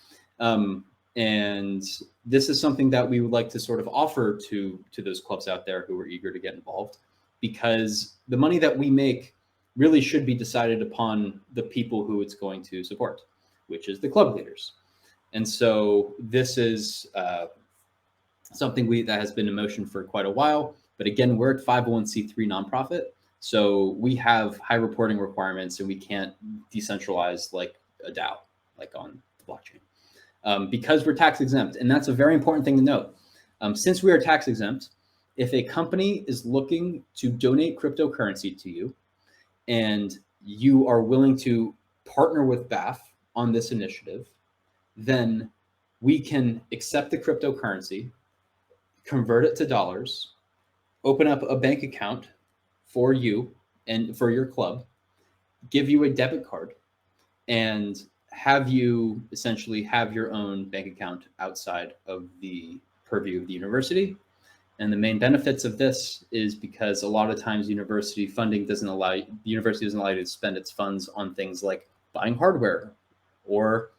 And this is something that we would like to sort of offer to those clubs out there who are eager to get involved, because the money that we make really should be decided upon the people who it's going to support, which is the club leaders. And so this is something that has been in motion for quite a while. But again, we're at 501c3 nonprofit. So we have high reporting requirements, and we can't decentralize like a DAO, like on the blockchain, because we're tax exempt. And that's a very important thing to note. Since we are tax exempt, if a company is looking to donate cryptocurrency to you and you are willing to partner with BAF on this initiative, then we can accept the cryptocurrency, convert it to dollars, open up a bank account for you and for your club, give you a debit card, and have you essentially have your own bank account outside of the purview of the university. And the main benefits of this is because a lot of times university funding doesn't allow, the university doesn't allow you to spend its funds on things like buying hardware or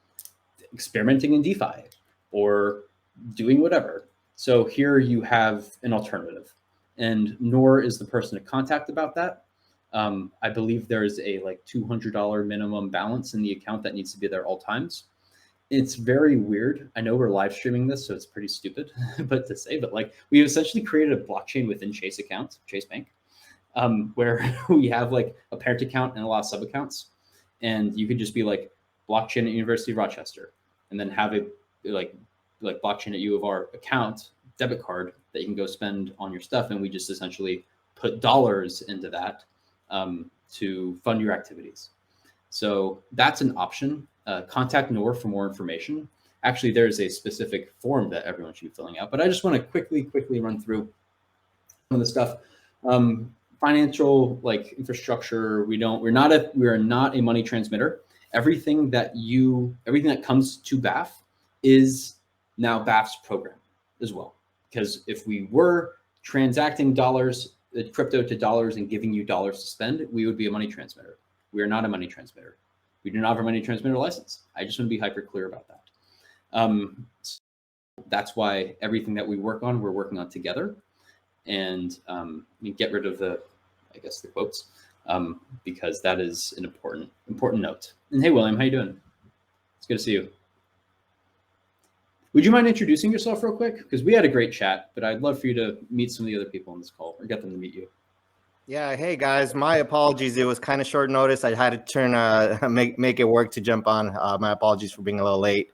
experimenting in DeFi or doing whatever. So here you have an alternative, and Noor is the person to contact about that. I believe there's a like $200 minimum balance in the account that needs to be there all times. It's very weird. I know we're live streaming this, so it's pretty stupid, but to say, but like we essentially created a blockchain within Chase account, Chase Bank, where we have like a parent account and a lot of sub accounts, and you could just be like blockchain at University of Rochester, and then have a like blockchain at U of R account, debit card that you can go spend on your stuff, and we just essentially put dollars into that to fund your activities. So that's an option. Contact Noor for more information. Actually, there's a specific form that everyone should be filling out, but I just want to quickly run through some of the stuff. Financial like infrastructure, we are not a money transmitter. Everything that comes to BAF is now BAF's program as well. Because if we were transacting dollars, crypto to dollars and giving you dollars to spend, we would be a money transmitter. We are not a money transmitter. We do not have a money transmitter license. I just want to be hyper clear about that. So that's why everything that we work on, we're working on together. And get rid of the quotes, because that is an important note. And hey, William, how you doing? It's good to see you. Would you mind introducing yourself real quick? Because we had a great chat, but I'd love for you to meet some of the other people on this call or get them to meet you. Yeah, hey guys, my apologies. It was kind of short notice. I had to make it work to jump on. My apologies for being a little late.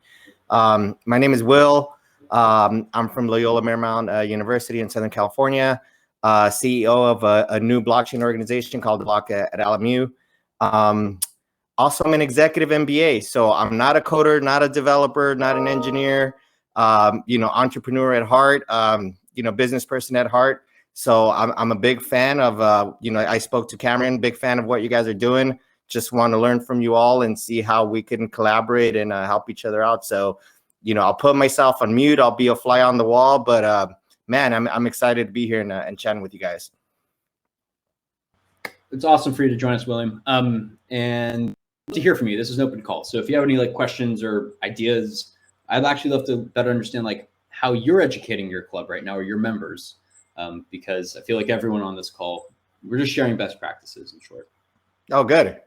My name is Will. I'm from Loyola Marymount University in Southern California. CEO of a new blockchain organization called Block at LMU. Also, I'm an executive MBA, so I'm not a coder, not a developer, not an engineer. Entrepreneur at heart. Business person at heart. So I'm a big fan of, I spoke to Cameron, big fan of what you guys are doing. Just want to learn from you all and see how we can collaborate and help each other out. So, I'll put myself on mute. I'll be a fly on the wall, but man, I'm excited to be here and chatting with you guys. It's awesome for you to join us, William. And to hear from you. This is an open call. So if you have any like questions or ideas, I'd actually love to better understand like how you're educating your club right now or your members. Because I feel like everyone on this call, we're just sharing best practices in short. Oh, good.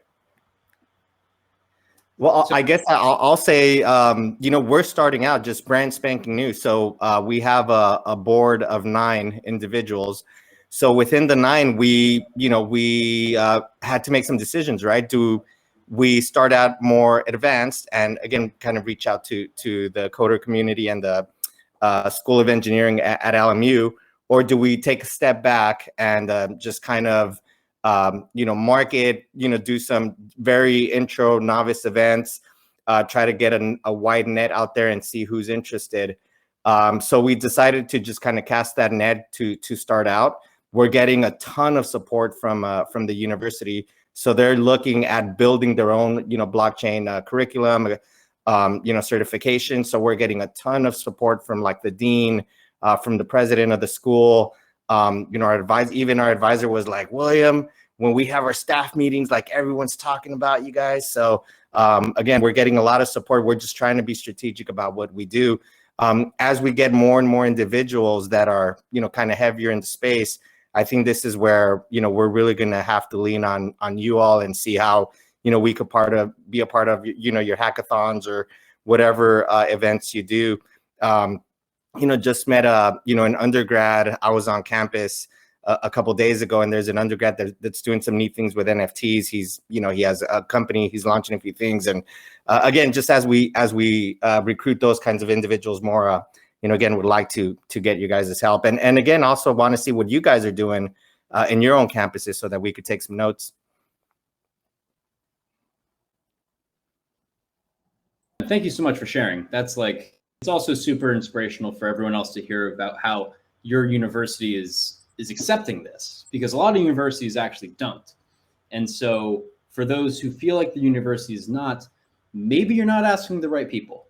Well, so, I guess I'll say, we're starting out just brand spanking new. So we have a board of 9 individuals. So within the 9, we had to make some decisions, right? Do we start out more advanced and again, kind of reach out to the coder community and the School of Engineering at LMU? Or do we take a step back and just kind of, market, do some very intro novice events, try to get a wide net out there and see who's interested. So we decided to just kind of cast that net to start out. We're getting a ton of support from the university. So they're looking at building their own, blockchain curriculum, certification. So we're getting a ton of support from like the dean, from the president of the school. Our advisor was like, William, when we have our staff meetings, like everyone's talking about you guys. So again, we're getting a lot of support. We're just trying to be strategic about what we do. As we get more and more individuals that are, kind of heavier in the space, I think this is where, we're really going to have to lean on you all and see how, we could be a part of, your hackathons or whatever events you do. Just met an undergrad. I was on campus a couple days ago, and there's an undergrad that's doing some neat things with NFTs. He's, he has a company. He's launching a few things, and again, just as we recruit those kinds of individuals more, again, would like to get you guys' help, and again, also want to see what you guys are doing in your own campuses so that we could take some notes. Thank you so much for sharing. That's like, it's also super inspirational for everyone else to hear about how your university is accepting this, because a lot of universities actually don't. And so for those who feel like the university is not, maybe you're not asking the right people.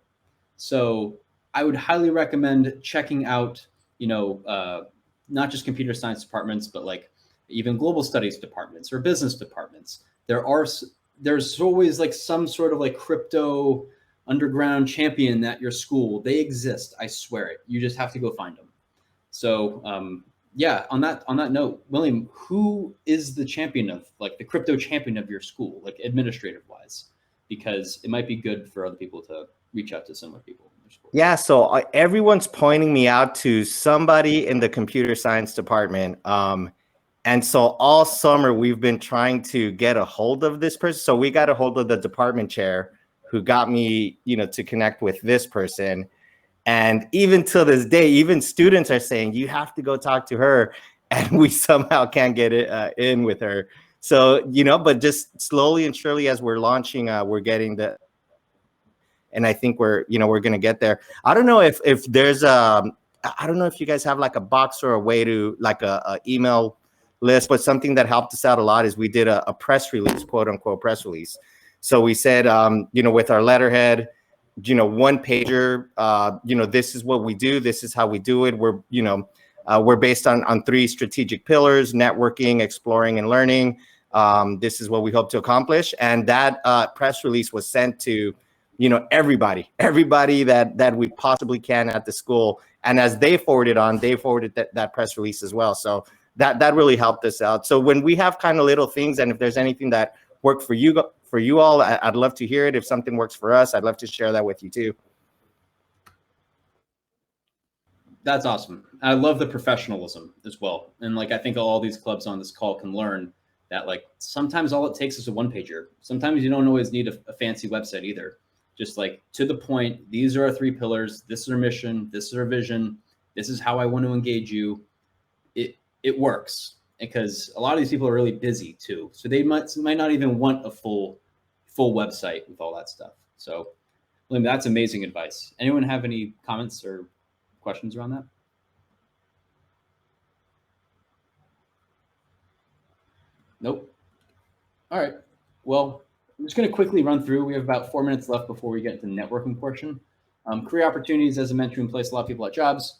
So I would highly recommend checking out, not just computer science departments, but like even global studies departments or business departments. There's always like some sort of like crypto underground champion at your school. They exist, I swear it. You just have to go find them. So yeah, on that note, William, who is the champion of, like, the crypto champion of your school, like administrative wise? Because it might be good for other people to reach out to similar people in their school. Yeah, so everyone's pointing me out to somebody in the computer science department. And so all summer we've been trying to get a hold of this person. So we got a hold of the department chair who got me, to connect with this person. And even till this day, even students are saying, you have to go talk to her. And we somehow can't get it in with her. So, but just slowly and surely as we're launching, we're getting the, and I think we're going to get there. I don't know if there's I don't know if you guys have like a box or a way to like a email list, but something that helped us out a lot is we did a press release, quote unquote press release. So we said, with our letterhead, one pager, this is what we do. This is how we do it. We're based on 3 strategic pillars: networking, exploring, and learning. This is what we hope to accomplish. And that press release was sent to, everybody that we possibly can at the school. And as they forwarded on, they forwarded that press release as well. So that really helped us out. So when we have kind of little things, and if there's anything that worked for you all, I'd love to hear it. If something works for us, I'd love to share that with you too. That's awesome. I love the professionalism as well. And like, I think all these clubs on this call can learn that, like, sometimes all it takes is a one-pager. Sometimes you don't always need a fancy website either. Just like, to the point, these are our 3 pillars. This is our mission. This is our vision. This is how I want to engage you. It works, because a lot of these people are really busy too. So they might not even want a full website with all that stuff. So William, that's amazing advice. Anyone have any comments or questions around that? Nope. All right. Well, I'm just going to quickly run through. We have about 4 minutes left before we get to the networking portion. Career opportunities, as I mentioned, we place a lot of people at jobs.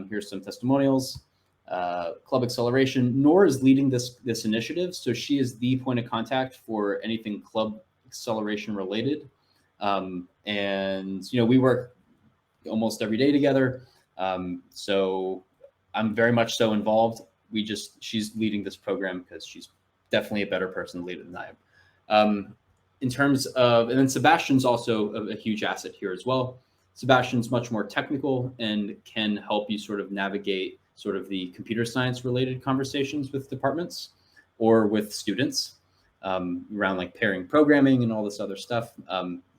Here's some testimonials. Club Acceleration. Nora is leading this initiative, so she is the point of contact for anything Club Acceleration related. And we work almost every day together. So I'm very much so involved. She's leading this program because she's definitely a better person to lead it than I am. In terms of, and then Sebastian's also a huge asset here as well. Sebastian's much more technical and can help you sort of navigate sort of the computer science related conversations with departments or with students around like pairing programming and all this other stuff.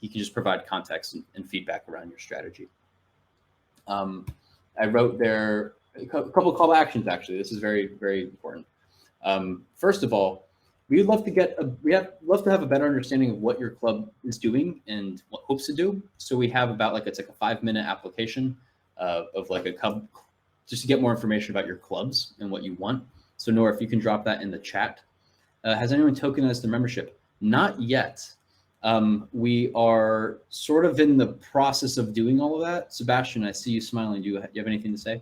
He can just provide context and feedback around your strategy. I wrote there a couple of call to actions, actually. This is very, very important. First of all, we'd love to love to have a better understanding of what your club is doing and what hopes to do. So we have about it's like a 5-minute application of like a club, just to get more information about your clubs and what you want. So Nora, if you can drop that in the chat. Has anyone tokenized their membership? Not yet. We are sort of in the process of doing all of that. Sebastian, I see you smiling. Do you have anything to say?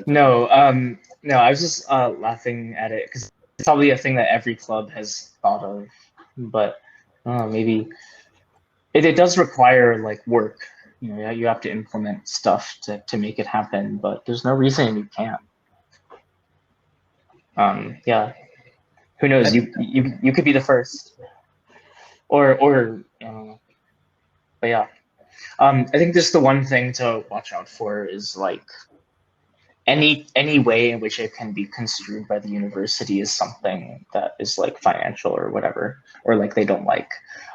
No, I was just laughing at it because it's probably a thing that every club has thought of, but maybe it does require like work. You have to implement stuff to make it happen, but there's no reason you can't. Yeah, who knows? You could be the first, or but yeah. I think just the one thing to watch out for is like any way in which it can be construed by the university is something that is like financial or whatever, or like they don't like.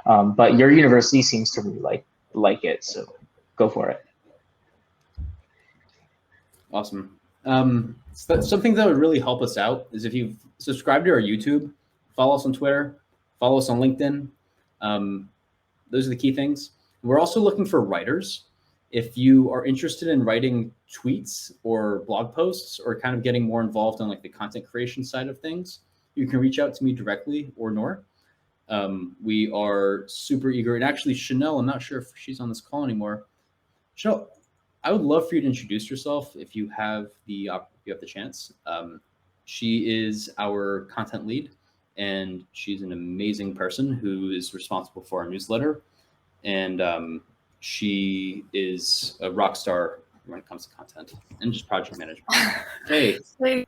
But your university seems to really like it, so go for it. Awesome. So something that would really help us out is if you've subscribed to our YouTube, follow us on Twitter, follow us on LinkedIn. Those are the key things. We're also looking for writers. If you are interested in writing tweets or blog posts or kind of getting more involved on like the content creation side of things, you can reach out to me directly or Nor. We are super eager. And actually, Chanelle, I'm not sure if she's on this call anymore. Chanelle, I would love for you to introduce yourself if you have the chance. She is our content lead, and she's an amazing person who is responsible for our newsletter. And she is a rock star when it comes to content and just project management. Hey.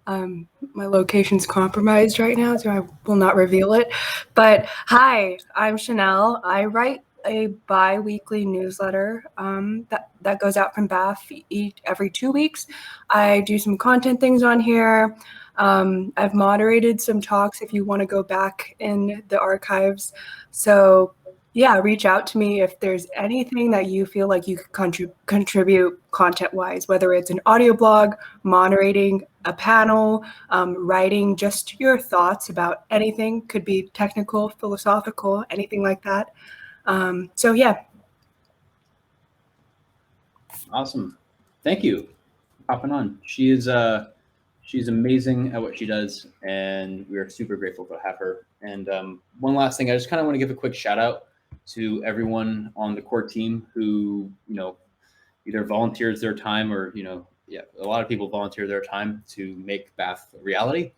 My location's compromised right now, so I will not reveal it. But hi, I'm Chanelle. I write a bi-weekly newsletter that goes out from BAF every 2 weeks. I do some content things on here. I've moderated some talks if you want to go back in the archives. So yeah, reach out to me if there's anything that you feel like you could contribute content-wise, whether it's an audio blog, moderating a panel, writing just your thoughts about anything, could be technical, philosophical, anything like that. So yeah. Awesome. Thank you for hopping on. She's amazing at what she does, and we are super grateful to have her. And one last thing, I just kind of want to give a quick shout out to everyone on the core team who, either volunteers their time or, a lot of people volunteer their time to make BAF a reality.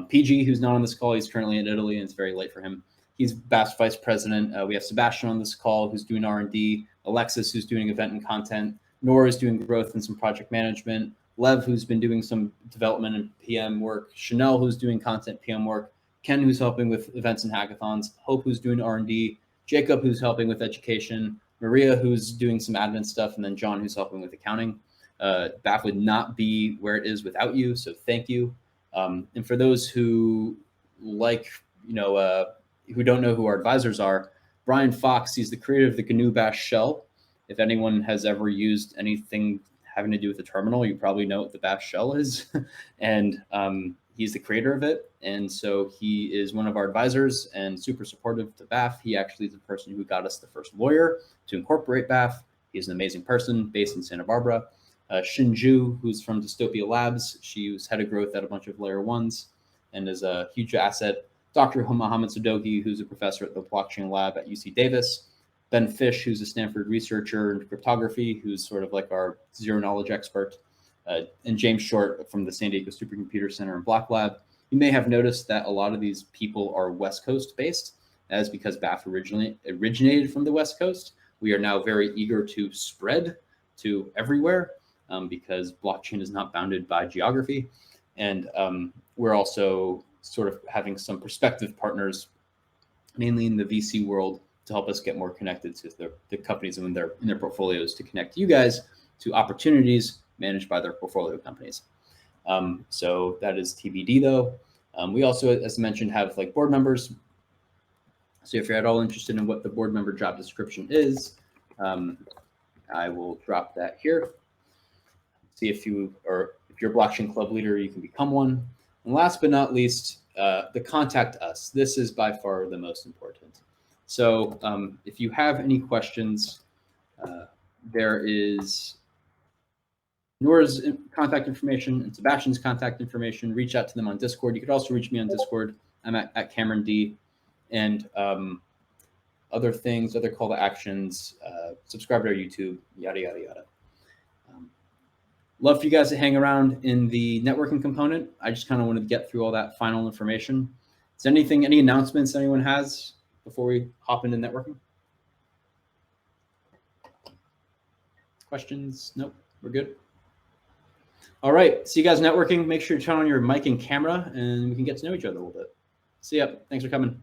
PG, who's not on this call, he's currently in Italy and it's very late for him. He's BAF's vice president. We have Sebastian on this call who's doing R&D, Alexis who's doing event and content, Nora is doing growth and some project management, Lev who's been doing some development and PM work, Chanelle who's doing content PM work, Ken who's helping with events and hackathons, Hope who's doing R&D, Jacob who's helping with education, Maria who's doing some admin stuff, and then John who's helping with accounting. BAF would not be where it is without you, so thank you. And for those who who don't know who our advisors are, Brian Fox, he's the creator of the GNU Bash shell. If anyone has ever used anything having to do with the terminal, you probably know what the Bash shell is. And he's the creator of it. And so he is one of our advisors and super supportive to BAF. He actually is the person who got us the first lawyer to incorporate BAF. He's an amazing person based in Santa Barbara. Shinju, who's from Dystopia Labs. She was head of growth at a bunch of layer ones and is a huge asset. Dr. Mohammed Sadogi, who's a professor at the blockchain lab at UC Davis. Ben Fish, who's a Stanford researcher in cryptography, who's sort of like our zero knowledge expert. And James Short from the San Diego Supercomputer Center and Block Lab. You may have noticed that a lot of these people are West Coast based. That is because BAF originated from the West Coast. We are now very eager to spread to everywhere because blockchain is not bounded by geography. And we're also sort of having some prospective partners, mainly in the VC world, to help us get more connected to the companies in their portfolios, to connect you guys to opportunities managed by their portfolio companies. So that is TBD though. We also, as mentioned, have like board members. So if you're at all interested in what the board member job description is, I will drop that here. See if you're a blockchain club leader, you can become one. And last but not least, the contact us. This is by far the most important. So if you have any questions, there is Nora's contact information and Sebastian's contact information. Reach out to them on Discord. You could also reach me on Discord. I'm at Cameron D. And other things, other call to actions, subscribe to our YouTube, yada, yada, yada. Love for you guys to hang around in the networking component. I just kind of wanted to get through all that final information. Is there anything, any announcements anyone has before we hop into networking? Questions? Nope, we're good. All right, see you guys networking. Make sure to turn on your mic and camera and we can get to know each other a little bit. See ya, thanks for coming.